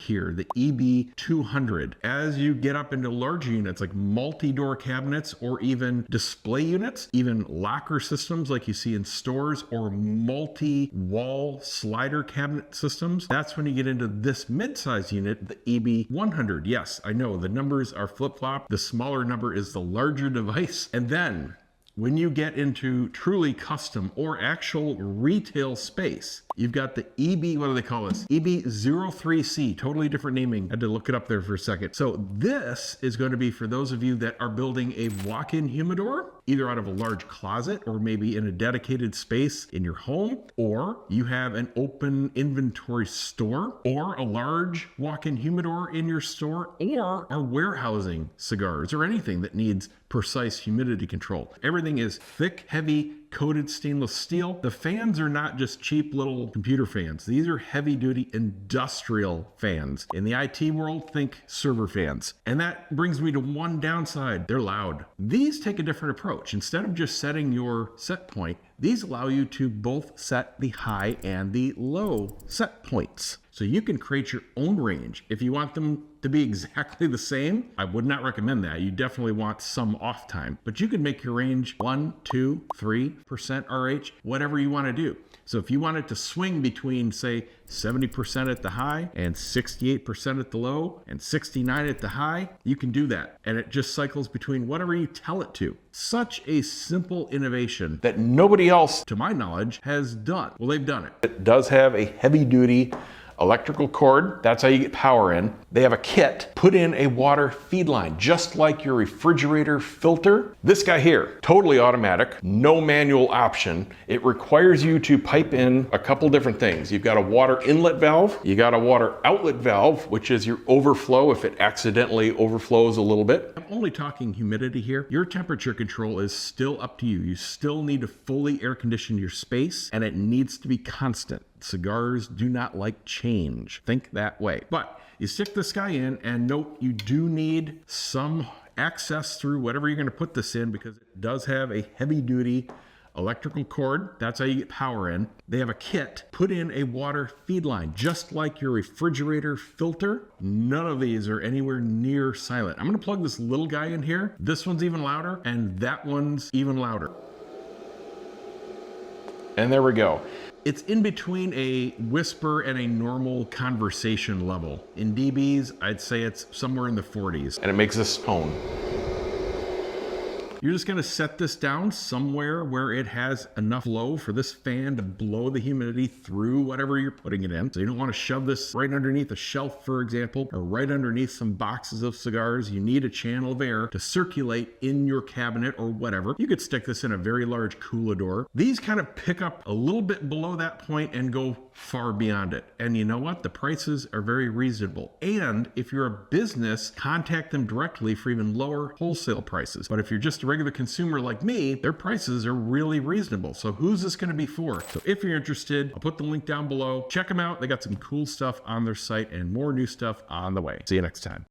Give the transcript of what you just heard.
here, the EB200. As you get up into larger units like multi-door cabinets or even display units, even locker systems like you see in stores, or multi-wall slider cabinet systems, that's when you get into this mid-size unit, the EB100. Yes, I know the numbers are flip-flop. The smaller number is the larger device. And then when you get into truly custom or actual retail space, you've got the what do they call this? EB03C, totally different naming. I had to look it up there for a second. So this is going to be for those of you that are building a walk-in humidor, either out of a large closet or maybe in a dedicated space in your home, or you have an open inventory store or a large walk-in humidor in your store, or are warehousing cigars or anything that needs precise humidity control. Everything is thick, heavy, coated stainless steel. The fans are not just cheap little computer fans. These are heavy duty industrial fans. In the IT world, think server fans. And that brings me to one downside. They're loud. These take a different approach. Instead of just setting your set point, these allow you to both set the high and the low set points. So you can create your own range. If you want them to be exactly the same, I would not recommend that. You definitely want some off time, but you can make your range 1, 2, 3% RH, whatever you want to do. So if you want it to swing between, say, 70% at the high and 68% at the low and 69 at the high, you can do that. And it just cycles between whatever you tell it to. Such a simple innovation that nobody else, to my knowledge, has done. Well, they've done it. It does have a heavy duty electrical cord. That's how you get power in. They have a kit. Put in a water feed line, just like your refrigerator filter. This guy here, totally automatic, no manual option. It requires you to pipe in a couple different things. You've got a water inlet valve, you got a water outlet valve, which is your overflow if it accidentally overflows a little bit. I'm only talking humidity here. Your temperature control is still up to you. You still need to fully air condition your space, and it needs to be constant. Cigars do not like change. Think that way. But you stick this guy in, and note, you do need some access through whatever you're going to put this in, because it does have a heavy duty electrical cord. That's how you get power in. They have a kit. Put in a water feed line, just like your refrigerator filter. None of these are anywhere near silent. I'm going to plug this little guy in here. This one's even louder, and that one's even louder. And there we go. It's in between a whisper and a normal conversation level. In dBs, I'd say it's somewhere in the 40s, and it makes this tone. You're just gonna set this down somewhere where it has enough flow for this fan to blow the humidity through whatever you're putting it in. So you don't wanna shove this right underneath a shelf, for example, or right underneath some boxes of cigars. You need a channel of air to circulate in your cabinet or whatever. You could stick this in a very large coolador. These kind of pick up a little bit below that point and go far beyond it. And you know what? The prices are very reasonable. And if you're a business, contact them directly for even lower wholesale prices. But if you're just a regular consumer like me, their prices are really reasonable. So who's this going to be for? So if you're interested, I'll put the link down below. Check them out. They got some cool stuff on their site and more new stuff on the way. See you next time.